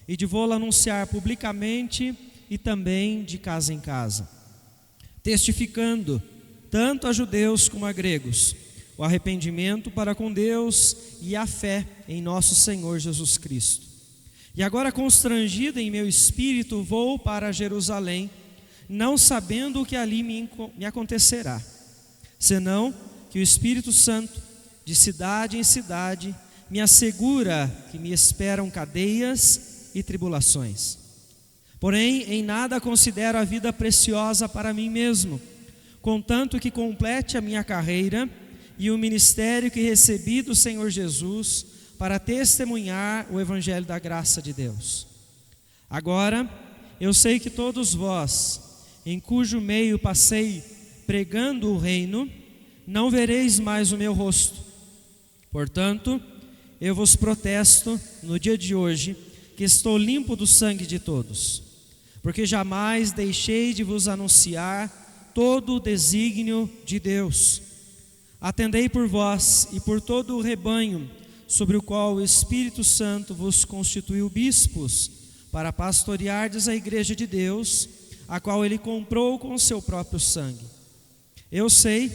e de vô-lo anunciar publicamente e também de casa em casa, testificando tanto a judeus como a gregos o arrependimento para com Deus e a fé em nosso Senhor Jesus Cristo. E agora, constrangido em meu espírito, vou para Jerusalém, não sabendo o que ali me acontecerá, senão que o Espírito Santo, de cidade em cidade, me assegura que me esperam cadeias e tribulações. Porém, em nada considero a vida preciosa para mim mesmo, contanto que complete a minha carreira e o ministério que recebi do Senhor Jesus para testemunhar o evangelho da graça de Deus. Agora, eu sei que todos vós, em cujo meio passei pregando o reino, não vereis mais o meu rosto. Portanto, eu vos protesto no dia de hoje que estou limpo do sangue de todos, porque jamais deixei de vos anunciar todo o desígnio de Deus. Atendei por vós e por todo o rebanho, sobre o qual o Espírito Santo vos constituiu bispos, para pastoreardes a igreja de Deus, a qual ele comprou com o seu próprio sangue. Eu sei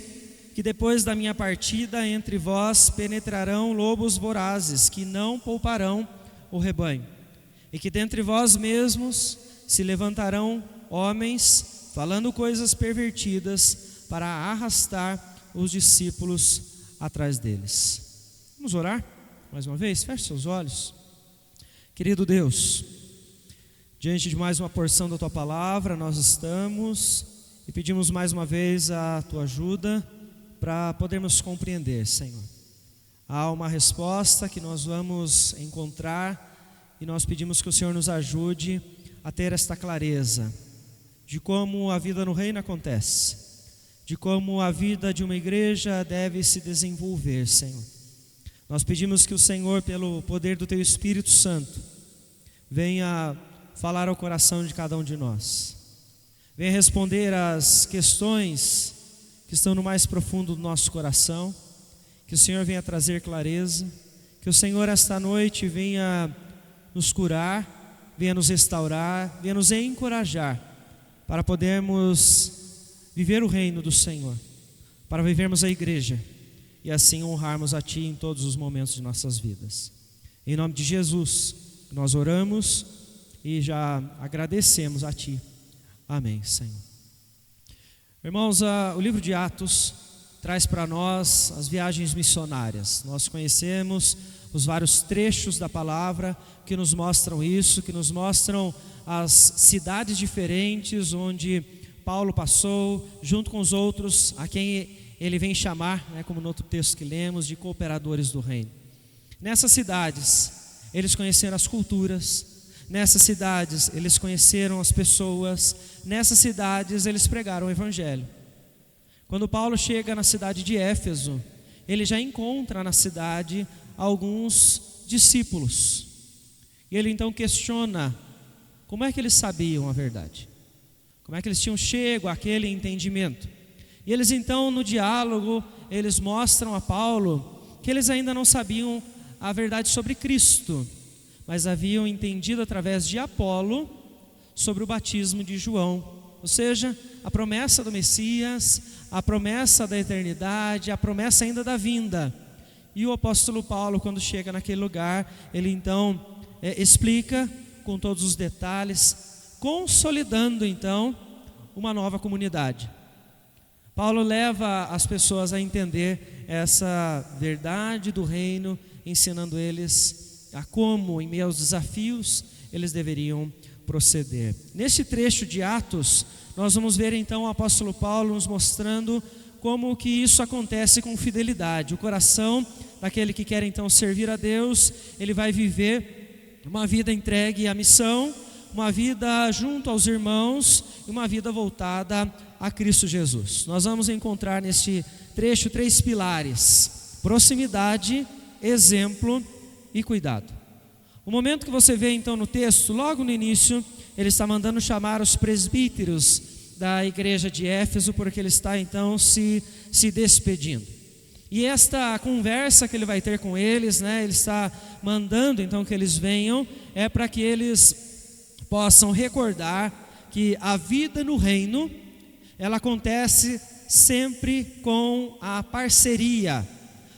que depois da minha partida entre vós penetrarão lobos vorazes, que não pouparão o rebanho, e que dentre vós mesmos se levantarão homens, falando coisas pervertidas, para arrastar os discípulos atrás deles. Vamos orar mais uma vez? Feche seus olhos. Querido Deus, diante de mais uma porção da Tua palavra, nós estamos e pedimos mais uma vez a Tua ajuda para podermos compreender, Senhor. Há uma resposta que nós vamos encontrar e nós pedimos que o Senhor nos ajude a ter esta clareza de como a vida no reino acontece, de como a vida de uma igreja deve se desenvolver, Senhor. Nós pedimos que o Senhor, pelo poder do Teu Espírito Santo, venha falar ao coração de cada um de nós, venha responder às questões que estão no mais profundo do nosso coração, que o Senhor venha trazer clareza, que o Senhor esta noite venha nos curar, venha nos restaurar, venha nos encorajar para podermos viver o reino do Senhor, para vivermos a igreja e assim honrarmos a Ti em todos os momentos de nossas vidas. Em nome de Jesus, nós oramos e já agradecemos a Ti. Amém, Senhor. Irmãos, o livro de Atos traz para nós as viagens missionárias. Nós conhecemos os vários trechos da palavra que nos mostram isso, que nos mostram as cidades diferentes onde Paulo passou, junto com os outros, a quem ele vem chamar, como no outro texto que lemos, de cooperadores do reino. Nessas cidades, eles conheceram as culturas, nessas cidades, eles conheceram as pessoas, nessas cidades, eles pregaram o evangelho. Quando Paulo chega na cidade de Éfeso, ele já encontra na cidade alguns discípulos. E ele então questiona como é que eles sabiam a verdade, como é que eles tinham chego àquele entendimento. E eles então, no diálogo, eles mostram a Paulo que eles ainda não sabiam a verdade sobre Cristo, mas haviam entendido através de Apolo sobre o batismo de João, ou seja, a promessa do Messias, a promessa da eternidade, a promessa ainda da vinda. E o apóstolo Paulo, quando chega naquele lugar, ele então explica com todos os detalhes, consolidando então uma nova comunidade. Paulo leva as pessoas a entender essa verdade do reino, ensinando eles a como, em meio aos desafios, eles deveriam proceder. Neste trecho de Atos, nós vamos ver então o apóstolo Paulo nos mostrando como que isso acontece com fidelidade. O coração daquele que quer então servir a Deus, ele vai viver uma vida entregue à missão, uma vida junto aos irmãos e uma vida voltada a Cristo Jesus. Nós vamos encontrar neste trecho 3 pilares: proximidade, exemplo e cuidado. O momento que você vê então no texto, logo no início, ele está mandando chamar os presbíteros da igreja de Éfeso, porque ele está então se despedindo. E esta conversa que ele vai ter com eles, ele está mandando então que eles venham, é para que eles possam recordar que a vida no reino, ela acontece sempre com a parceria.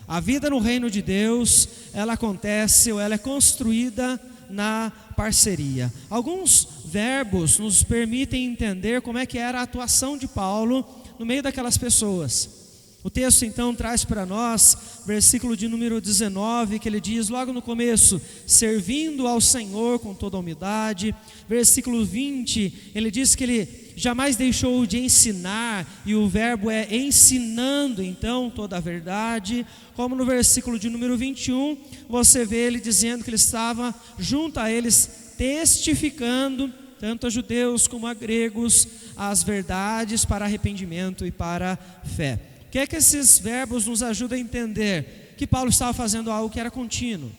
A vida no reino de Deus, ela acontece ou ela é construída na parceria. Alguns verbos nos permitem entender como é que era a atuação de Paulo no meio daquelas pessoas. O texto então traz para nós, versículo de número 19, que ele diz logo no começo, servindo ao Senhor com toda a humildade. Versículo 20, ele diz que ele jamais deixou de ensinar, e o verbo é ensinando então toda a verdade. Como no versículo de número 21, você vê ele dizendo que ele estava junto a eles, testificando, tanto a judeus como a gregos, as verdades para arrependimento e para fé. O que é que esses verbos nos ajudam a entender? Que Paulo estava fazendo algo que era contínuo.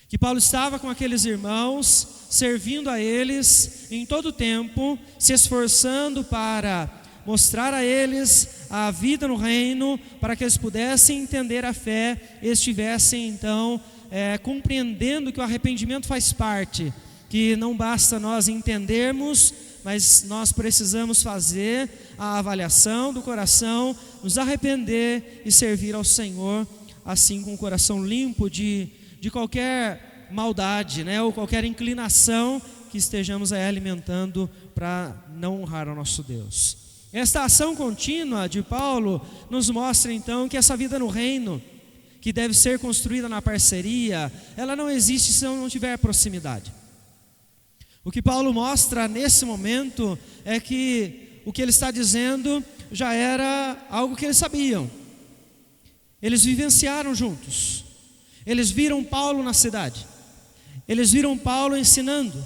Que Paulo estava com aqueles irmãos, servindo a eles em todo o tempo, se esforçando para mostrar a eles a vida no reino, para que eles pudessem entender a fé e estivessem então compreendendo que o arrependimento faz parte, que não basta nós entendermos, mas nós precisamos fazer a avaliação do coração, nos arrepender e servir ao Senhor, assim com o coração limpo de qualquer maldade, ou qualquer inclinação que estejamos aí alimentando para não honrar ao nosso Deus. Esta ação contínua de Paulo nos mostra então que essa vida no reino, que deve ser construída na parceria, ela não existe se não tiver proximidade. O que Paulo mostra nesse momento é que o que ele está dizendo já era algo que eles sabiam. Eles vivenciaram juntos. Eles viram Paulo na cidade. Eles viram Paulo ensinando.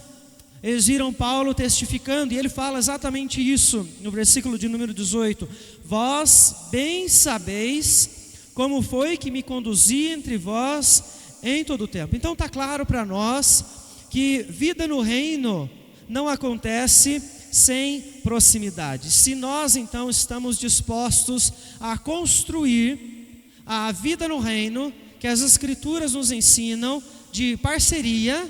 Eles viram Paulo testificando. E ele fala exatamente isso no versículo de número 18. Vós bem sabeis como foi que me conduzi entre vós em todo o tempo. Então está claro para nós que vida no reino não acontece sem proximidade. Se nós então estamos dispostos a construir a vida no reino, que as Escrituras nos ensinam, de parceria,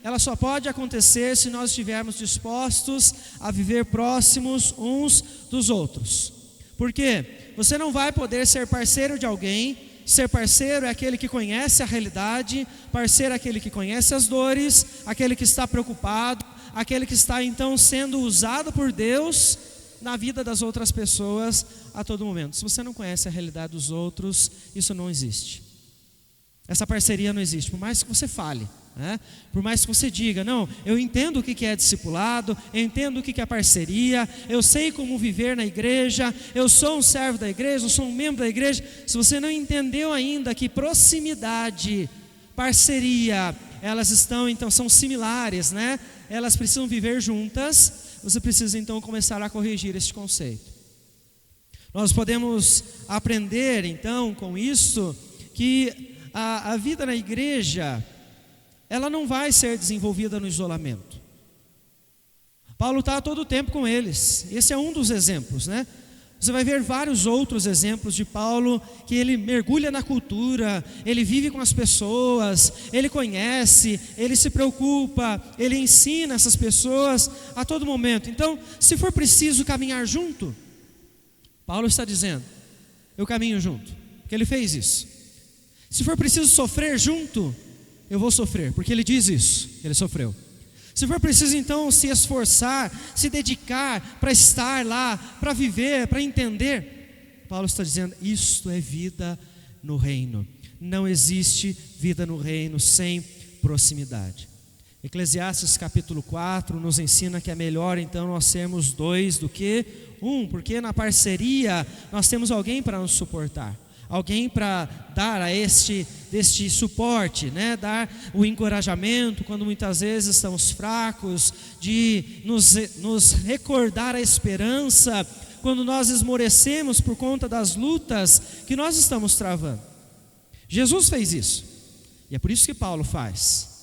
ela só pode acontecer se nós estivermos dispostos a viver próximos uns dos outros. Porque você não vai poder ser parceiro de alguém. Ser parceiro é aquele que conhece a realidade, parceiro é aquele que conhece as dores, aquele que está preocupado, aquele que está então sendo usado por Deus na vida das outras pessoas a todo momento. Se você não conhece a realidade dos outros, isso não existe. Essa parceria não existe, por mais que você fale, por mais que você diga, não, eu entendo o que é discipulado, eu entendo o que é parceria, eu sei como viver na igreja, eu sou um servo da igreja, eu sou um membro da igreja. Se você não entendeu ainda que proximidade, parceria, elas estão, então são similares, elas precisam viver juntas, você precisa então começar a corrigir este conceito. Nós podemos aprender então com isso que a vida na igreja, ela não vai ser desenvolvida no isolamento. Paulo está todo o tempo com eles. Esse é um dos exemplos, Você vai ver vários outros exemplos de Paulo, que ele mergulha na cultura, ele vive com as pessoas, ele conhece, ele se preocupa, ele ensina essas pessoas a todo momento. Então, se for preciso caminhar junto, Paulo está dizendo, eu caminho junto, porque ele fez isso. Se for preciso sofrer junto, eu vou sofrer, porque ele diz isso, ele sofreu. Se for preciso então se esforçar, se dedicar para estar lá, para viver, para entender, Paulo está dizendo, isto é vida no reino. Não existe vida no reino sem proximidade. Eclesiastes capítulo 4 nos ensina que é melhor então nós sermos dois do que um, porque na parceria nós temos alguém para nos suportar. Alguém para dar a este suporte, dar o encorajamento quando muitas vezes estamos fracos, de nos recordar a esperança quando nós esmorecemos por conta das lutas que nós estamos travando. Jesus fez isso, e é por isso que Paulo faz.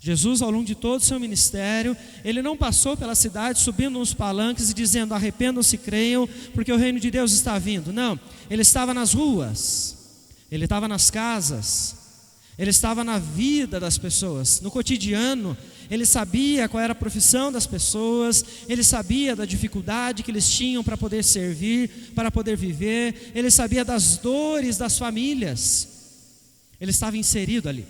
Jesus, ao longo de todo o seu ministério, ele não passou pela cidade subindo nos palanques e dizendo, arrependam-se, creiam, porque o reino de Deus está vindo. Não, ele estava nas ruas, ele estava nas casas, Ele estava na vida das pessoas, no cotidiano. Ele sabia qual era a profissão das pessoas, ele sabia da dificuldade que eles tinham para poder servir, para poder viver, ele sabia das dores das famílias. Ele estava inserido ali,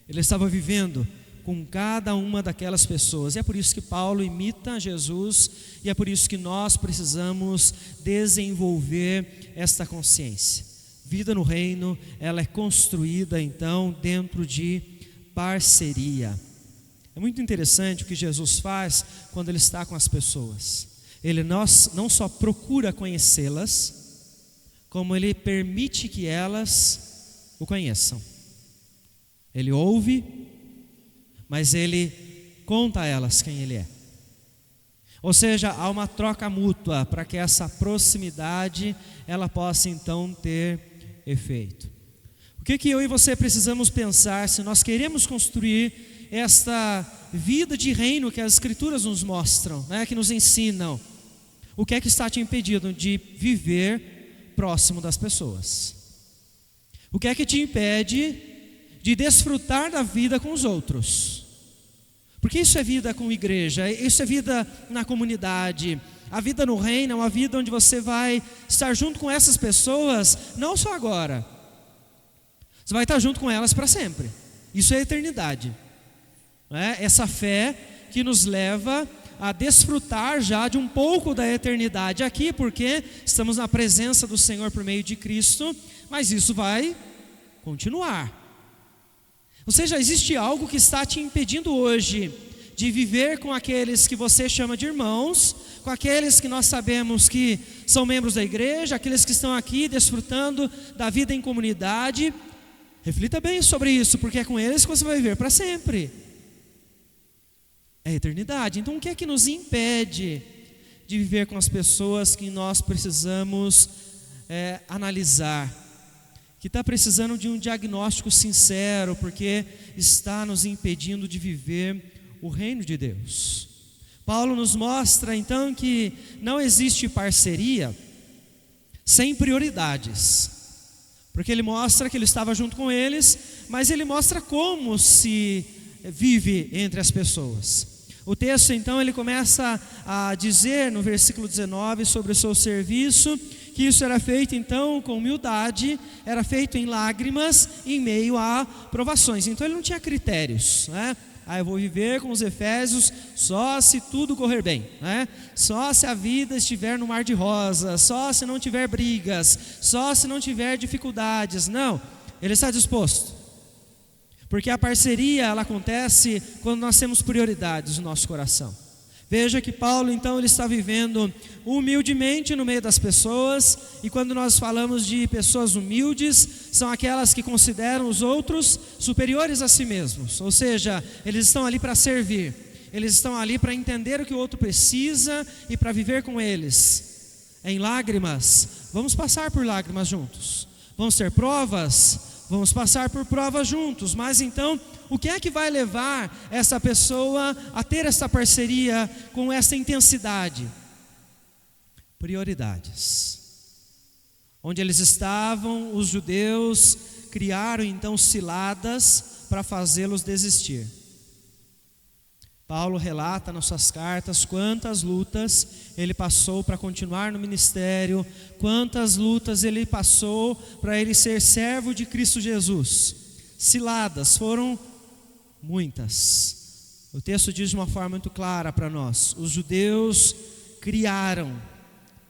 ele estava vivendo com cada uma daquelas pessoas. E é por isso que Paulo imita Jesus, e é por isso que nós precisamos desenvolver esta consciência. Vida no reino, ela é construída então dentro de parceria. É muito interessante o que Jesus faz quando ele está com as pessoas. Ele não só procura conhecê-las, como ele permite que elas o conheçam. Ele ouve, mas ele conta a elas quem ele é. Ou seja, há uma troca mútua para que essa proximidade ela possa então ter efeito. O que eu e você precisamos pensar se nós queremos construir esta vida de reino que as Escrituras nos mostram, que nos ensinam? O que é que está te impedindo de viver próximo das pessoas? O que é que te impede de desfrutar da vida com os outros? Porque isso é vida com igreja, isso é vida na comunidade. A vida no reino é uma vida onde você vai estar junto com essas pessoas, não só agora. Você vai estar junto com elas para sempre. Isso é a eternidade. Essa fé que nos leva a desfrutar já de um pouco da eternidade aqui, porque estamos na presença do Senhor por meio de Cristo, mas isso vai continuar. Ou seja, existe algo que está te impedindo hoje de viver com aqueles que você chama de irmãos, com aqueles que nós sabemos que são membros da igreja, aqueles que estão aqui desfrutando da vida em comunidade. Reflita bem sobre isso, porque é com eles que você vai viver para sempre. É a eternidade. Então o que é que nos impede de viver com as pessoas que nós precisamos analisar? Que está precisando de um diagnóstico sincero, porque está nos impedindo de viver o reino de Deus. Paulo nos mostra então que não existe parceria sem prioridades, porque ele mostra que ele estava junto com eles, mas ele mostra como se vive entre as pessoas. O texto então ele começa a dizer no versículo 19 sobre o seu serviço, que isso era feito então com humildade, era feito em lágrimas, em meio a provações. Então ele não tinha critérios, eu vou viver com os efésios só se tudo correr bem, só se a vida estiver no mar de rosas, só se não tiver brigas, só se não tiver dificuldades. Não, ele está disposto, porque a parceria ela acontece quando nós temos prioridades no nosso coração. Veja que Paulo então ele está vivendo humildemente no meio das pessoas, e quando nós falamos de pessoas humildes, são aquelas que consideram os outros superiores a si mesmos, ou seja, eles estão ali para servir, eles estão ali para entender o que o outro precisa e para viver com eles. Em lágrimas, vamos passar por lágrimas juntos, vamos ter provas, vamos passar por provas juntos, mas então, o que é que vai levar essa pessoa a ter essa parceria com essa intensidade? Prioridades. Onde eles estavam, os judeus criaram então ciladas para fazê-los desistir. Paulo relata nas suas cartas quantas lutas ele passou para continuar no ministério, quantas lutas ele passou para ele ser servo de Cristo Jesus. Ciladas foram muitas. O texto diz de uma forma muito clara para nós: os judeus criaram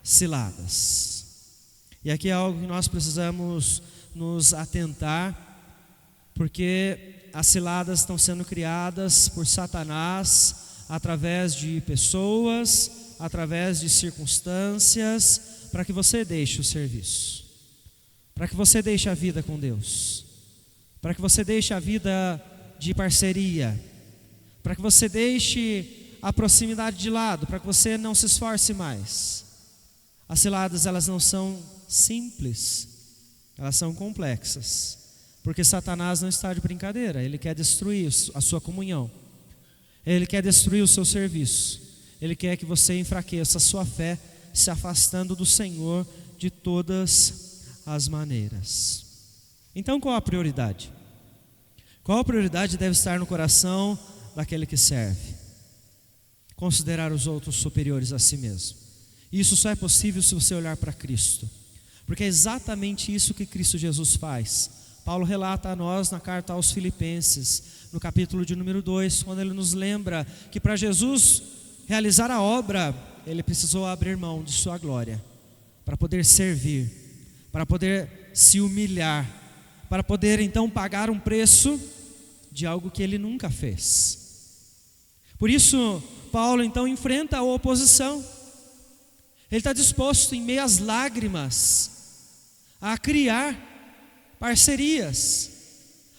ciladas. E aqui é algo que nós precisamos nos atentar, porque as ciladas estão sendo criadas por Satanás através de pessoas, através de circunstâncias, para que você deixe o serviço, para que você deixe a vida com Deus, para que você deixe a vida de parceria, para que você deixe a proximidade de lado, para que você não se esforce mais. As ciladas elas não são simples, elas são complexas. Porque Satanás não está de brincadeira, ele quer destruir a sua comunhão, ele quer destruir o seu serviço, ele quer que você enfraqueça a sua fé, se afastando do Senhor de todas as maneiras. Então qual a prioridade? Qual a prioridade deve estar no coração daquele que serve? Considerar os outros superiores a si mesmo. Isso só é possível se você olhar para Cristo, porque é exatamente isso que Cristo Jesus faz. Paulo relata a nós na carta aos Filipenses, no capítulo de número 2, quando ele nos lembra que para Jesus realizar a obra, ele precisou abrir mão de sua glória, para poder servir, para poder se humilhar, para poder então pagar um preço de algo que ele nunca fez. Por isso, Paulo então enfrenta a oposição. Ele está disposto, em meio às lágrimas, a criar parcerias,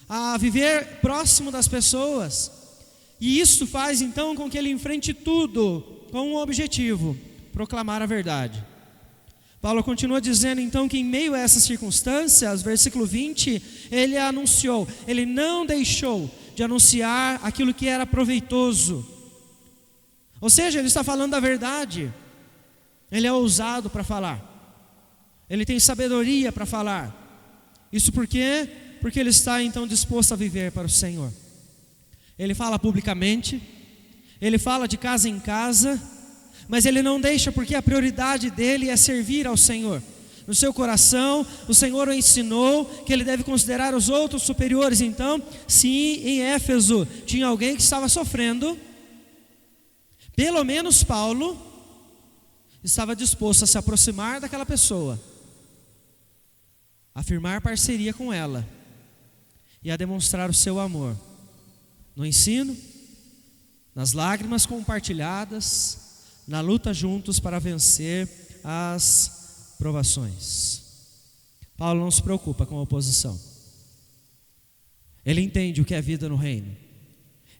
a viver próximo das pessoas. E isso faz então com que ele enfrente tudo com um objetivo: proclamar a verdade. Paulo continua dizendo então que em meio a essas circunstâncias, versículo 20, ele anunciou, ele não deixou de anunciar aquilo que era proveitoso. Ou seja, ele está falando a verdade. Ele é ousado para falar, ele tem sabedoria para falar. Isso por quê? Porque ele está então disposto a viver para o Senhor. Ele fala publicamente, ele fala de casa em casa, mas ele não deixa, porque a prioridade dele é servir ao Senhor. No seu coração, o Senhor o ensinou que ele deve considerar os outros superiores. Então, se em Éfeso tinha alguém que estava sofrendo, pelo menos Paulo estava disposto a se aproximar daquela pessoa, a firmar parceria com ela e a demonstrar o seu amor no ensino, nas lágrimas compartilhadas, na luta juntos para vencer as provações. Paulo não se preocupa com a oposição. Ele entende o que é vida no reino.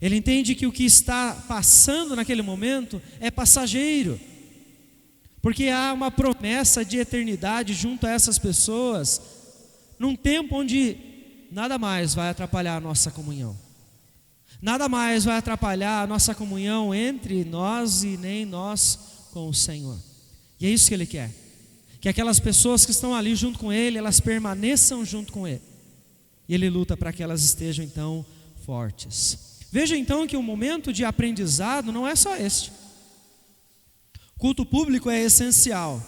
Ele entende que o que está passando naquele momento é passageiro, porque há uma promessa de eternidade junto a essas pessoas, num tempo onde nada mais vai atrapalhar a nossa comunhão, nada mais vai atrapalhar a nossa comunhão entre nós e nem nós com o Senhor. E é isso que Ele quer, que aquelas pessoas que estão ali junto com Ele, elas permaneçam junto com Ele, e Ele luta para que elas estejam então fortes. Veja então que o momento de aprendizado não é só este. Culto público é essencial.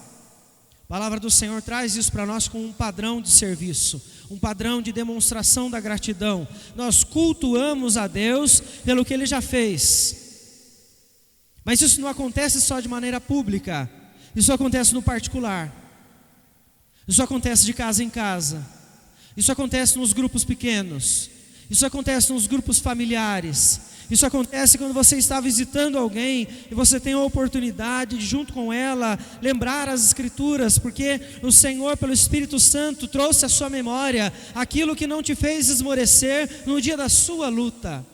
A palavra do Senhor traz isso para nós com um padrão de serviço, um padrão de demonstração da gratidão. Nós cultuamos a Deus pelo que Ele já fez. Mas isso não acontece só de maneira pública, isso acontece no particular, isso acontece de casa em casa, isso acontece nos grupos pequenos, isso acontece nos grupos familiares. Isso acontece quando você está visitando alguém e você tem a oportunidade de, junto com ela, lembrar as Escrituras, porque o Senhor, pelo Espírito Santo, trouxe à sua memória aquilo que não te fez esmorecer no dia da sua luta.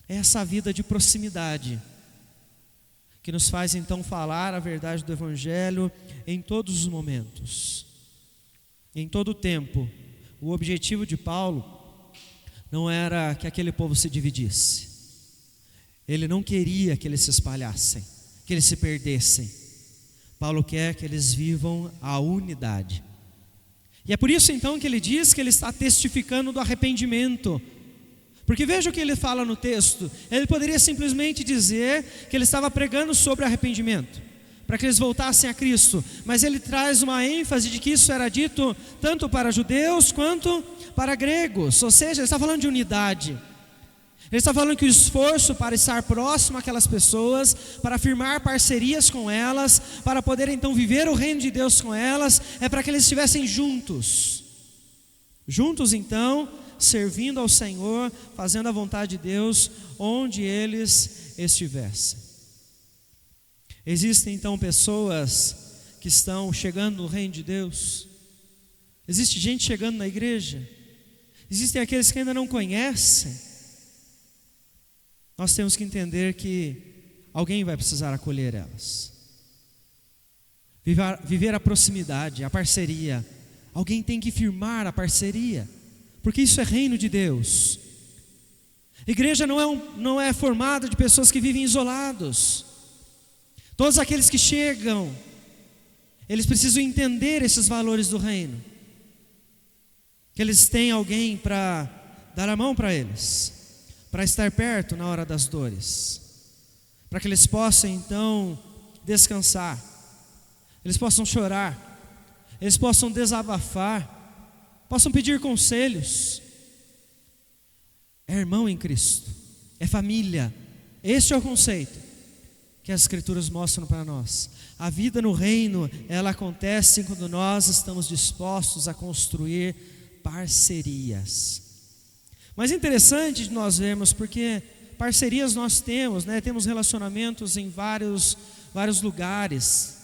É essa vida de proximidade que nos faz então falar a verdade do Evangelho em todos os momentos, em todo o tempo. O objetivo de Paulo não era que aquele povo se dividisse. Ele não queria que eles se espalhassem, que eles se perdessem. Paulo quer que eles vivam a unidade. E é por isso então que ele diz que ele está testificando do arrependimento. Porque veja o que ele fala no texto. Ele poderia simplesmente dizer que ele estava pregando sobre arrependimento, para que eles voltassem a Cristo. Mas ele traz uma ênfase de que isso era dito tanto para judeus quanto para gregos. Ou seja, ele está falando de unidade. Ele está falando que o esforço para estar próximo àquelas pessoas, para firmar parcerias com elas, para poder então viver o reino de Deus com elas, é para que eles estivessem juntos. Juntos então, servindo ao Senhor, fazendo a vontade de Deus, onde eles estivessem. Existem então pessoas que estão chegando no reino de Deus. Existe gente chegando na igreja. Existem aqueles que ainda não conhecem. Nós temos que entender que alguém vai precisar acolher elas. Viver a proximidade, a parceria. Alguém tem que firmar a parceria, porque isso é reino de Deus. Igreja não é formada de pessoas que vivem isolados. Todos aqueles que chegam, eles precisam entender esses valores do reino, que eles têm alguém para dar a mão para eles, para estar perto na hora das dores, para que eles possam então descansar, eles possam chorar, eles possam desabafar, possam pedir conselhos. É irmão em Cristo, é família. Este é o conceito que as Escrituras mostram para nós. A vida no reino, ela acontece quando nós estamos dispostos a construir parcerias. Mas é interessante de nós vermos, porque parcerias nós temos, né? Temos relacionamentos em vários lugares.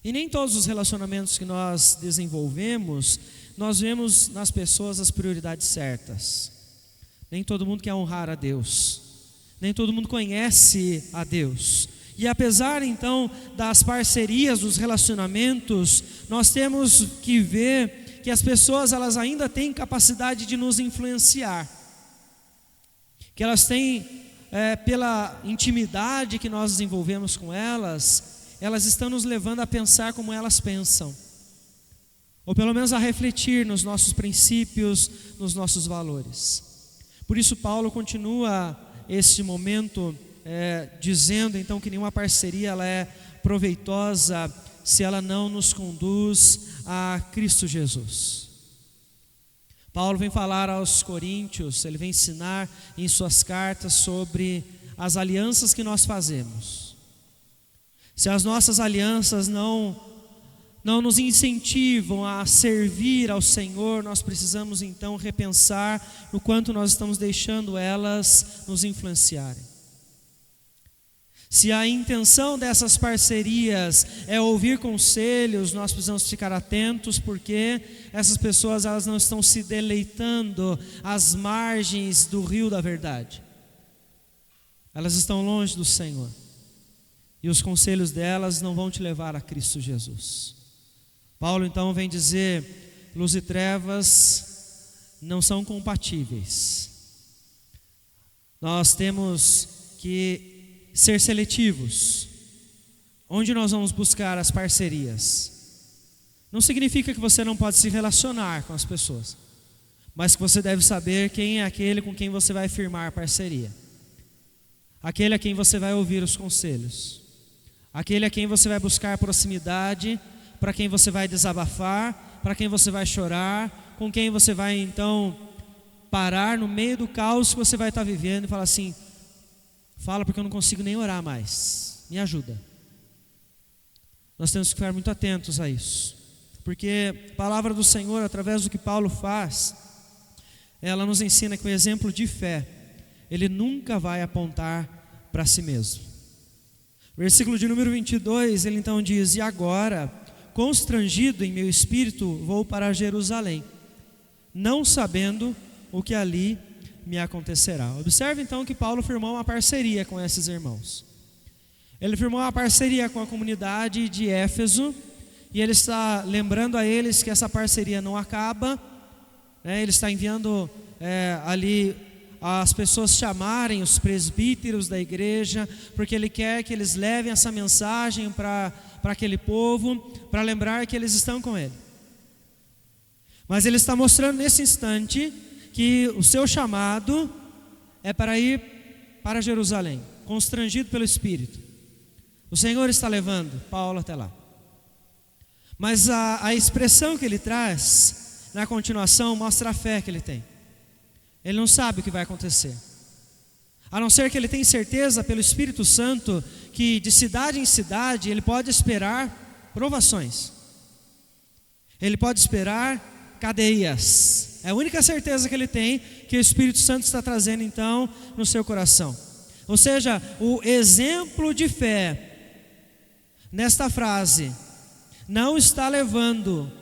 E nem todos os relacionamentos que nós desenvolvemos, nós vemos nas pessoas as prioridades certas. Nem todo mundo quer honrar a Deus, nem todo mundo conhece a Deus. E apesar então das parcerias, dos relacionamentos, nós temos que ver que as pessoas elas ainda têm capacidade de nos influenciar, que elas têm, pela intimidade que nós desenvolvemos com elas, elas estão nos levando a pensar como elas pensam, ou pelo menos a refletir nos nossos princípios, nos nossos valores. Por isso Paulo continua esse momento dizendo então que nenhuma parceria ela é proveitosa se ela não nos conduz a Cristo Jesus. Paulo vem falar aos coríntios, ele vem ensinar em suas cartas sobre as alianças que nós fazemos. Se as nossas alianças não nos incentivam a servir ao Senhor, nós precisamos então repensar no quanto nós estamos deixando elas nos influenciarem. Se a intenção dessas parcerias é ouvir conselhos, nós precisamos ficar atentos, porque essas pessoas elas não estão se deleitando às margens do rio da verdade. Elas estão longe do Senhor. E os conselhos delas não vão te levar a Cristo Jesus. Paulo então vem dizer: luz e trevas não são compatíveis. Nós temos que ser seletivos. Onde nós vamos buscar as parcerias? Não significa que você não pode se relacionar com as pessoas, mas que você deve saber quem é aquele com quem você vai firmar parceria, aquele a quem você vai ouvir os conselhos, aquele a quem você vai buscar proximidade, para quem você vai desabafar, para quem você vai chorar, com quem você vai então parar no meio do caos que você vai estar vivendo e falar assim: fala, porque eu não consigo nem orar mais, me ajuda. Nós temos que ficar muito atentos a isso, porque a palavra do Senhor, através do que Paulo faz, ela nos ensina que o exemplo de fé, ele nunca vai apontar para si mesmo. Versículo de número 22, ele então diz: e agora, constrangido em meu espírito, vou para Jerusalém, não sabendo o que ali me acontecerá. Observe então que Paulo firmou uma parceria com esses irmãos. Ele firmou uma parceria com a comunidade de Éfeso, e ele está lembrando a eles que essa parceria não acaba, né? Ele está enviando ali as pessoas chamarem os presbíteros da igreja, porque ele quer que eles levem essa mensagem para aquele povo, para lembrar que eles estão com ele. Mas ele está mostrando nesse instante que o seu chamado é para ir para Jerusalém, constrangido pelo Espírito. O Senhor está levando Paulo até lá. Mas a expressão que ele traz na continuação mostra a fé que ele tem. Ele não sabe o que vai acontecer, a não ser que ele tenha certeza pelo Espírito Santo que de cidade em cidade ele pode esperar provações, ele pode esperar cadeias. É a única certeza que ele tem, que o Espírito Santo está trazendo então no seu coração. Ou seja, o exemplo de fé nesta frase não está levando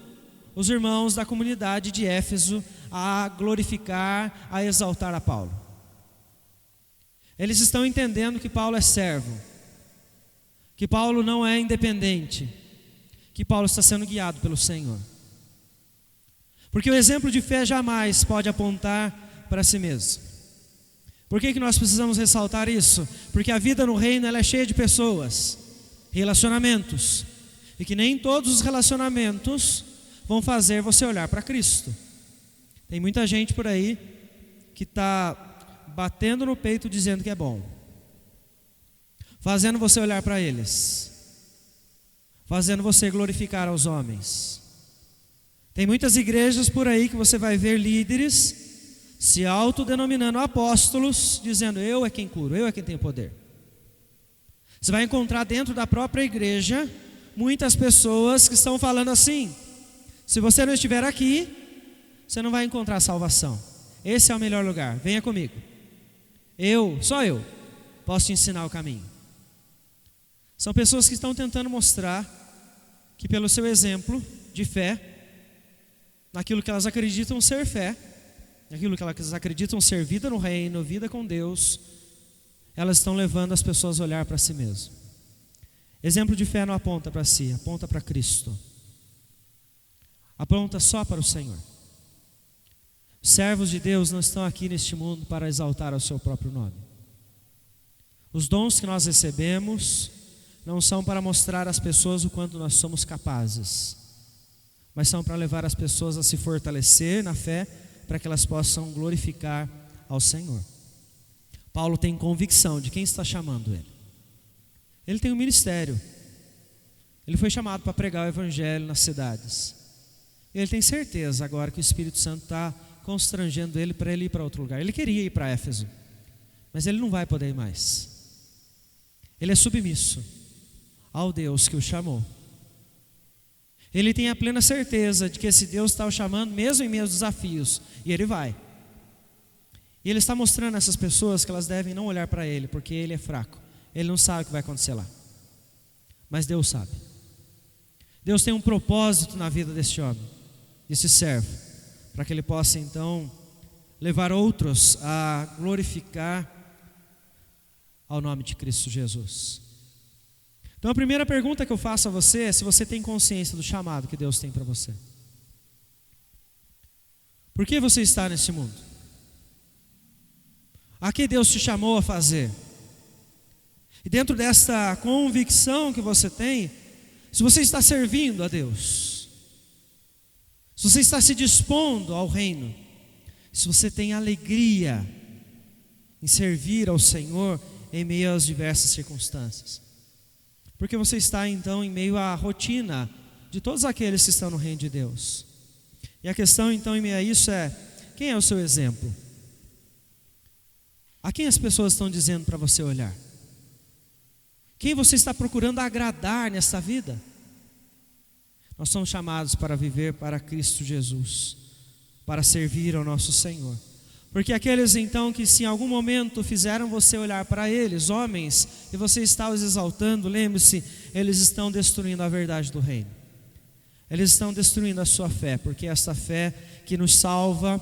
os irmãos da comunidade de Éfeso a glorificar, a exaltar a Paulo. Eles estão entendendo que Paulo é servo, que Paulo não é independente, que Paulo está sendo guiado pelo Senhor. Porque o exemplo de fé jamais pode apontar para si mesmo. Por que nós precisamos ressaltar isso? Porque a vida no reino ela é cheia de pessoas, relacionamentos, e que nem todos os relacionamentos vão fazer você olhar para Cristo. Tem muita gente por aí que está batendo no peito dizendo que é bom, fazendo você olhar para eles, fazendo você glorificar aos homens. Tem muitas igrejas por aí que você vai ver líderes se autodenominando apóstolos, dizendo eu é quem curo, eu é quem tem poder. Você vai encontrar dentro da própria igreja muitas pessoas que estão falando assim: se você não estiver aqui, você não vai encontrar salvação. Esse é o melhor lugar, venha comigo. Só eu, posso te ensinar o caminho. São pessoas que estão tentando mostrar que pelo seu exemplo de fé, naquilo que elas acreditam ser fé, naquilo que elas acreditam ser vida no reino, vida com Deus, elas estão levando as pessoas a olhar para si mesmo. Exemplo de fé não aponta para si, aponta para Cristo. Aponta só para o Senhor. Os servos de Deus não estão aqui neste mundo para exaltar o seu próprio nome. Os dons que nós recebemos não são para mostrar às pessoas o quanto nós somos capazes, mas são para levar as pessoas a se fortalecer na fé, para que elas possam glorificar ao Senhor. Paulo tem convicção de quem está chamando ele. Ele tem um ministério. Ele foi chamado para pregar o evangelho nas cidades. Ele tem certeza agora que o Espírito Santo está constrangendo ele para ele ir para outro lugar. Ele queria ir para Éfeso, mas ele não vai poder ir mais. Ele é submisso ao Deus que o chamou. Ele tem a plena certeza de que esse Deus está o chamando mesmo em meio aos desafios, e ele vai. E ele está mostrando a essas pessoas que elas devem não olhar para ele, porque ele é fraco. Ele não sabe o que vai acontecer lá, mas Deus sabe. Deus tem um propósito na vida deste homem, desse servo, para que ele possa então levar outros a glorificar ao nome de Cristo Jesus. Então a primeira pergunta que eu faço a você é se você tem consciência do chamado que Deus tem para você. Por que você está nesse mundo? A que Deus te chamou a fazer? E dentro desta convicção que você tem, se você está servindo a Deus, se você está se dispondo ao reino, se você tem alegria em servir ao Senhor em meio às diversas circunstâncias, porque você está então em meio à rotina de todos aqueles que estão no reino de Deus. E a questão então em meio a isso é: quem é o seu exemplo? A quem as pessoas estão dizendo para você olhar? Quem você está procurando agradar nessa vida? Nós somos chamados para viver para Cristo Jesus, para servir ao nosso Senhor. Porque aqueles então que se em algum momento fizeram você olhar para eles, homens, e você está os exaltando, lembre-se, eles estão destruindo a verdade do reino. Eles estão destruindo a sua fé, porque esta fé que nos salva,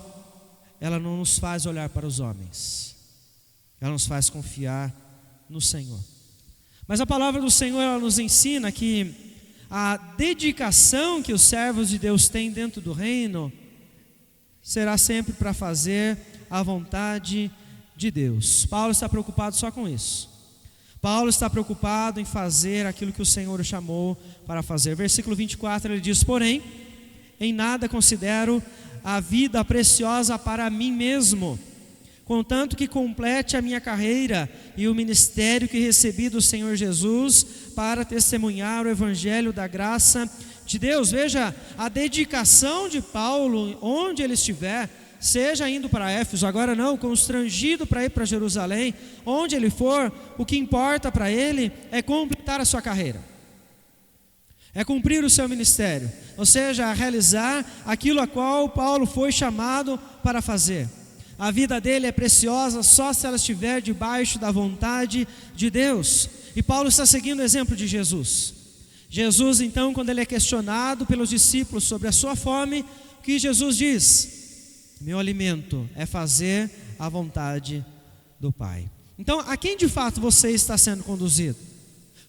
ela não nos faz olhar para os homens, ela nos faz confiar no Senhor. Mas a palavra do Senhor, ela nos ensina que a dedicação que os servos de Deus têm dentro do reino será sempre para fazer a vontade de Deus. Paulo está preocupado só com isso. Paulo está preocupado em fazer aquilo que o Senhor o chamou para fazer. Versículo 24, ele diz: porém, em nada considero a vida preciosa para mim mesmo, contanto que complete a minha carreira e o ministério que recebi do Senhor Jesus para testemunhar o evangelho da graça de Deus. Veja a dedicação de Paulo, onde ele estiver, seja indo para Éfeso, agora não, constrangido para ir para Jerusalém, onde ele for, o que importa para ele é completar a sua carreira, é cumprir o seu ministério, ou seja, realizar aquilo a qual Paulo foi chamado para fazer. A vida dele é preciosa só se ela estiver debaixo da vontade de Deus. E Paulo está seguindo o exemplo de Jesus. Jesus então, quando ele é questionado pelos discípulos sobre a sua fome, o que Jesus diz? Meu alimento é fazer a vontade do Pai. Então, a quem de fato você está sendo conduzido?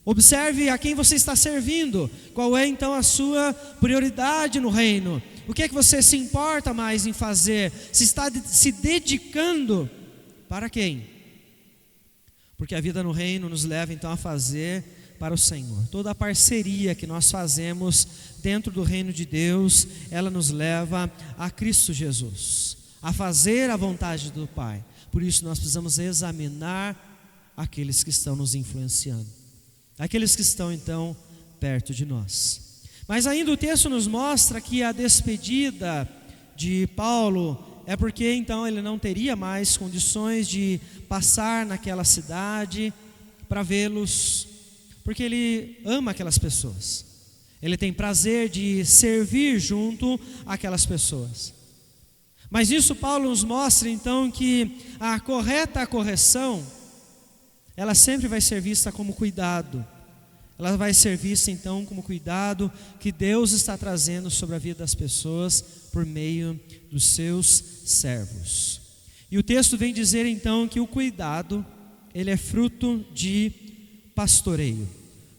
Observe a quem você está servindo. Qual é então a sua prioridade no reino? O que é que você se importa mais em fazer? Se está se dedicando para quem? Porque a vida no reino nos leva então a fazer para o Senhor. Toda a parceria que nós fazemos dentro do reino de Deus, ela nos leva a Cristo Jesus. a fazer a vontade do Pai. Por isso nós precisamos examinar aqueles que estão nos influenciando, aqueles que estão então perto de nós. Mas ainda o texto nos mostra que a despedida de Paulo é porque então ele não teria mais condições de passar naquela cidade para vê-los, porque ele ama aquelas pessoas, ele tem prazer de servir junto àquelas pessoas. Mas isso Paulo nos mostra então que a correta correção, ela sempre vai ser vista como cuidado, ela vai ser vista então como cuidado que Deus está trazendo sobre a vida das pessoas por meio dos seus servos. E o texto vem dizer então que o cuidado, ele é fruto de pastoreio.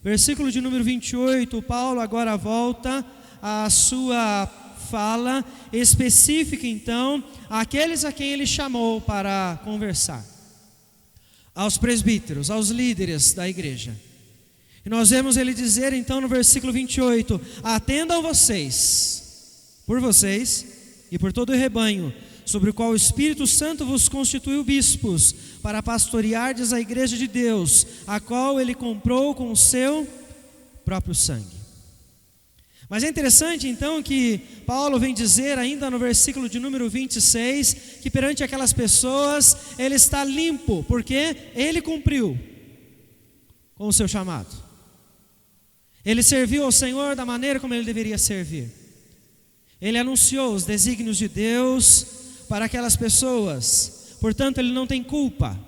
Versículo de número 28, Paulo agora volta à sua fala específica então àqueles a quem ele chamou para conversar, aos presbíteros, aos líderes da igreja. E nós vemos ele dizer então no versículo 28: atendam vocês, por vocês e por todo o rebanho, sobre o qual o Espírito Santo vos constituiu bispos, para pastoreardes a igreja de Deus, a qual ele comprou com o seu próprio sangue. Mas é interessante então que Paulo vem dizer ainda no versículo de número 26, que perante aquelas pessoas ele está limpo, porque ele cumpriu com o seu chamado. Ele serviu ao Senhor da maneira como ele deveria servir. Ele anunciou os desígnios de Deus para aquelas pessoas, portanto ele não tem culpa,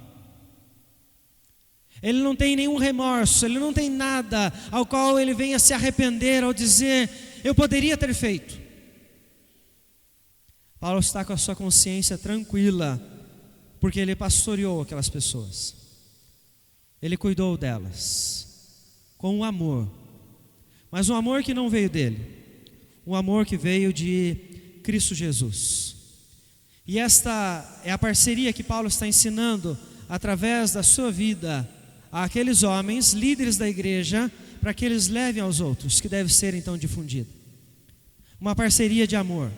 ele não tem nenhum remorso, ele não tem nada ao qual ele venha se arrepender ou dizer, eu poderia ter feito. Paulo está com a sua consciência tranquila, porque ele pastoreou aquelas pessoas, ele cuidou delas, com um amor, mas um amor que não veio dele, um amor que veio de Cristo Jesus. E esta é a parceria que Paulo está ensinando através da sua vida àqueles homens, líderes da igreja, para que eles levem aos outros, que deve ser então difundido. Uma parceria de amor,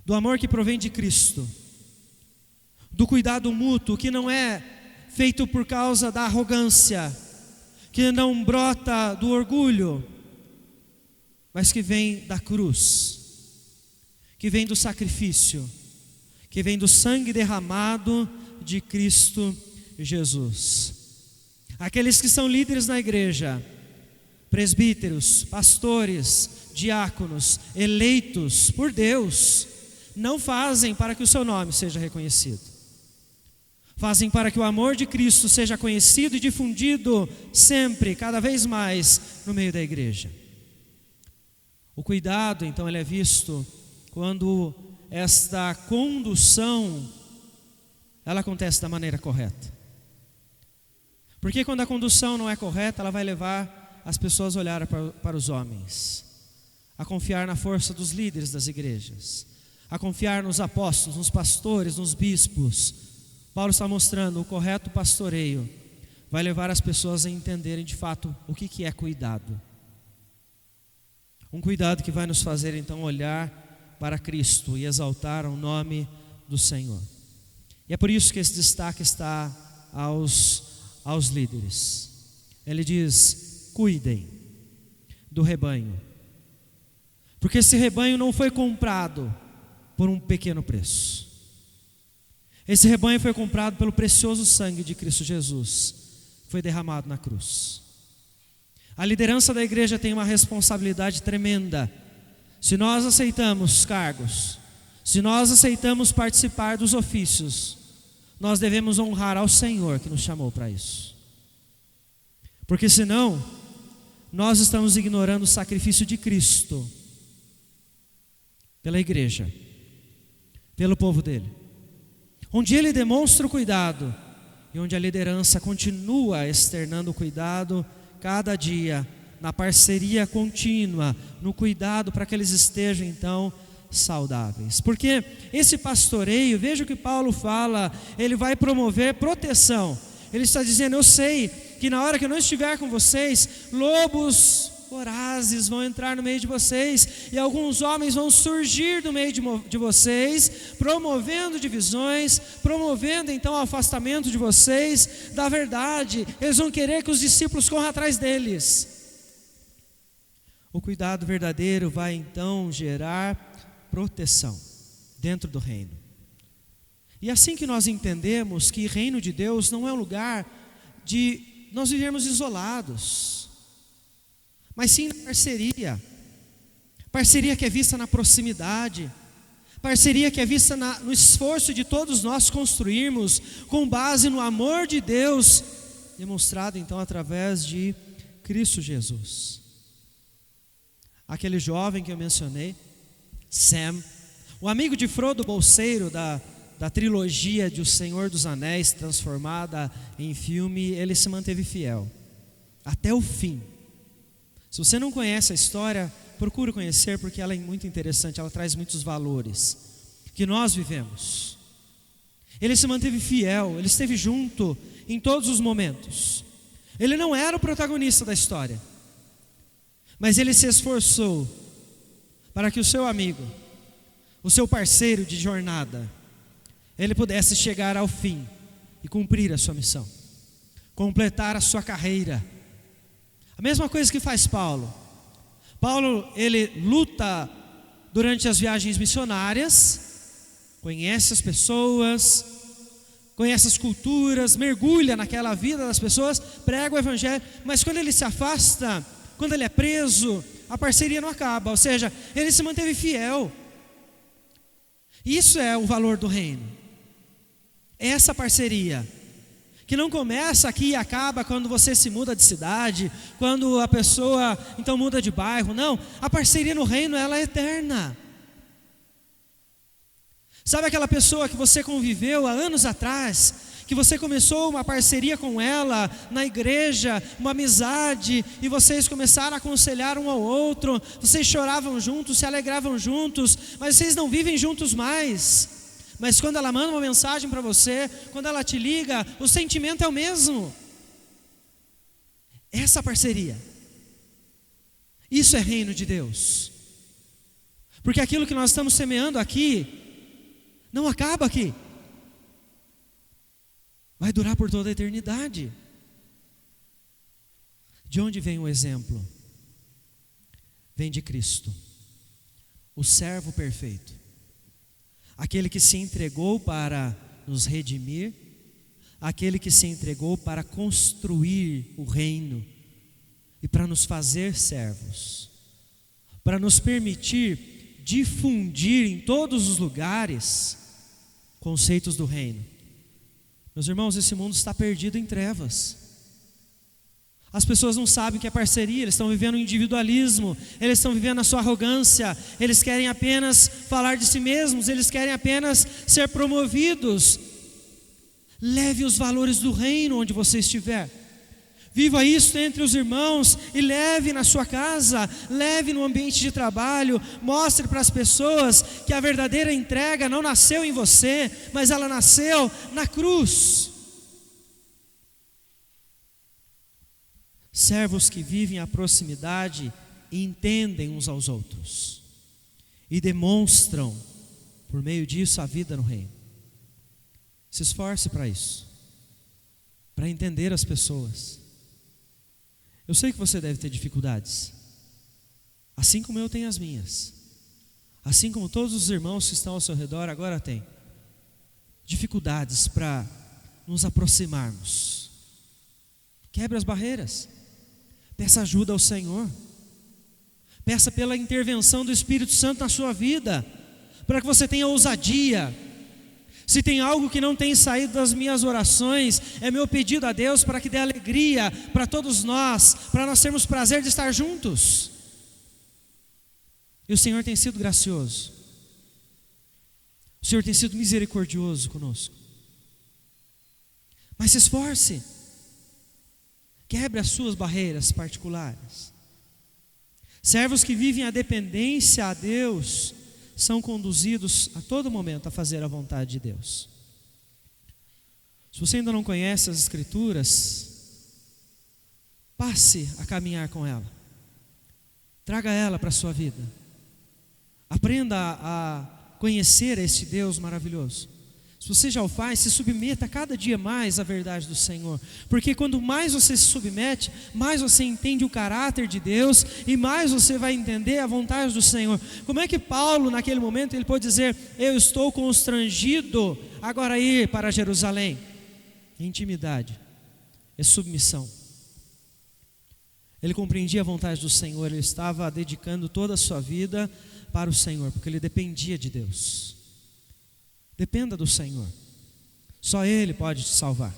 do amor que provém de Cristo, do cuidado mútuo, que não é feito por causa da arrogância, que não brota do orgulho, mas que vem da cruz, que vem do sacrifício, que vem do sangue derramado de Cristo Jesus. Aqueles que são líderes na igreja, presbíteros, pastores, diáconos, eleitos por Deus, não fazem para que o seu nome seja reconhecido, fazem para que o amor de Cristo seja conhecido e difundido sempre, cada vez mais no meio da igreja. O cuidado então ele é visto quando esta condução ela acontece da maneira correta. Porque quando a condução não é correta, ela vai levar as pessoas a olhar para os homens, a confiar na força dos líderes das igrejas, a confiar nos apóstolos, nos pastores, nos bispos. Paulo está mostrando o correto pastoreio vai levar as pessoas a entenderem de fato o que é cuidado. Um cuidado que vai nos fazer então olhar para Cristo e exaltar o nome do Senhor. E é por isso que esse destaque está aos líderes. Ele diz: cuidem do rebanho, porque esse rebanho não foi comprado por um pequeno preço. Esse rebanho foi comprado pelo precioso sangue de Cristo Jesus, que foi derramado na cruz. A liderança da igreja tem uma responsabilidade tremenda. Se nós aceitamos cargos, se nós aceitamos participar dos ofícios, nós devemos honrar ao Senhor que nos chamou para isso. Porque senão, nós estamos ignorando o sacrifício de Cristo pela igreja, pelo povo dele, onde ele demonstra o cuidado e onde a liderança continua externando o cuidado cada dia, na parceria contínua, no cuidado para que eles estejam então saudáveis. Porque esse pastoreio, veja o que Paulo fala, ele vai promover proteção. Ele está dizendo: eu sei que na hora que eu não estiver com vocês, lobos vorazes vão entrar no meio de vocês, e alguns homens vão surgir do meio de vocês, promovendo divisões, promovendo então o afastamento de vocês da verdade. Eles vão querer que os discípulos corram atrás deles. O cuidado verdadeiro vai então gerar proteção dentro do reino. E assim que nós entendemos que reino de Deus não é um lugar de nós vivermos isolados, mas sim na parceria. Parceria que é vista na proximidade, parceria que é vista no esforço de todos nós construirmos com base no amor de Deus, demonstrado então através de Cristo Jesus. Aquele jovem que eu mencionei, Sam, o amigo de Frodo Bolseiro da trilogia de O Senhor dos Anéis, transformada em filme, ele se manteve fiel até o fim. Se você não conhece a história, procure conhecer, porque ela é muito interessante, ela traz muitos valores que nós vivemos. Ele se manteve fiel, ele esteve junto em todos os momentos. Ele não era o protagonista da história, mas ele se esforçou para que o seu amigo, o seu parceiro de jornada, ele pudesse chegar ao fim e cumprir a sua missão, completar a sua carreira. A mesma coisa que faz Paulo. Paulo, ele luta durante as viagens missionárias, conhece as pessoas, conhece as culturas, mergulha naquela vida das pessoas, prega o evangelho, mas quando ele se afasta, quando ele é preso, a parceria não acaba, ou seja, ele se manteve fiel. Isso é o valor do reino, essa parceria, que não começa aqui e acaba quando você se muda de cidade, quando a pessoa então muda de bairro. Não, a parceria no reino, ela é eterna. Sabe aquela pessoa que você conviveu há anos atrás, que você começou uma parceria com ela na igreja, uma amizade, e vocês começaram a aconselhar um ao outro, vocês choravam juntos, se alegravam juntos, mas vocês não vivem juntos mais. Mas quando ela manda uma mensagem para você, quando ela te liga, o sentimento é o mesmo. Essa parceria, isso é reino de Deus. Porque aquilo que nós estamos semeando aqui não acaba aqui, vai durar por toda a eternidade. De onde vem o exemplo? Vem de Cristo, o servo perfeito, aquele que se entregou para nos redimir, aquele que se entregou para construir o reino e para nos fazer servos, para nos permitir difundir em todos os lugares conceitos do reino. Meus irmãos, esse mundo está perdido em trevas. As pessoas não sabem o que é parceria, eles estão vivendo o individualismo, eles estão vivendo a sua arrogância, eles querem apenas falar de si mesmos, eles querem apenas ser promovidos. Leve os valores do reino onde você estiver. Viva isso entre os irmãos e leve na sua casa, leve no ambiente de trabalho. Mostre para as pessoas que a verdadeira entrega não nasceu em você, mas ela nasceu na cruz. Servos que vivem a proximidade e entendem uns aos outros e demonstram por meio disso a vida no reino. Se esforce para isso, para entender as pessoas. Eu sei que você deve ter dificuldades, assim como eu tenho as minhas, assim como todos os irmãos que estão ao seu redor agora têm dificuldades para nos aproximarmos. Quebre as barreiras, peça ajuda ao Senhor, peça pela intervenção do Espírito Santo na sua vida, para que você tenha ousadia. Se tem algo que não tem saído das minhas orações, é meu pedido a Deus para que dê alegria para todos nós, para nós termos prazer de estar juntos. E o Senhor tem sido gracioso, o Senhor tem sido misericordioso conosco. Mas se esforce, quebre as suas barreiras particulares. Servos que vivem a dependência a Deus são conduzidos a todo momento a fazer a vontade de Deus. Se você ainda não conhece as Escrituras, passe a caminhar com ela. Traga ela para a sua vida. Aprenda a conhecer esse Deus maravilhoso. Se você já o faz, se submeta cada dia mais à verdade do Senhor. Porque quando mais você se submete, mais você entende o caráter de Deus e mais você vai entender a vontade do Senhor. Como é que Paulo, naquele momento, ele pode dizer: eu estou constrangido agora a ir para Jerusalém? Intimidade, é submissão. Ele compreendia a vontade do Senhor, ele estava dedicando toda a sua vida para o Senhor, porque ele dependia de Deus. Dependa do Senhor. Só Ele pode te salvar.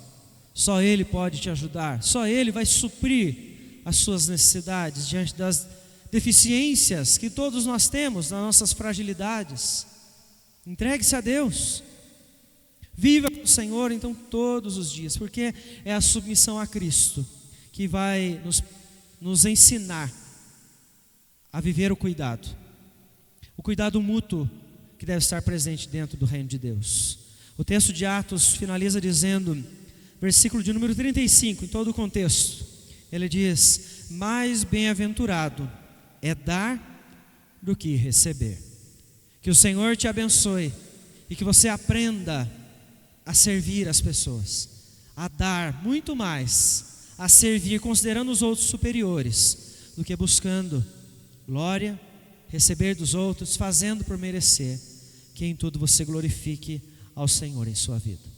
Só Ele pode te ajudar. Só Ele vai suprir as suas necessidades diante das deficiências que todos nós temos, das nossas fragilidades. Entregue-se a Deus. Viva com o Senhor então todos os dias, porque é a submissão a Cristo que vai nos ensinar a viver o cuidado mútuo que deve estar presente dentro do reino de Deus. O texto de Atos finaliza dizendo, versículo de número 35, em todo o contexto, ele diz: mais bem-aventurado é dar do que receber. Que o Senhor te abençoe e que você aprenda a servir as pessoas, a dar muito mais, a servir considerando os outros superiores do que buscando glória, receber dos outros, fazendo por merecer. Que em tudo você glorifique ao Senhor em sua vida.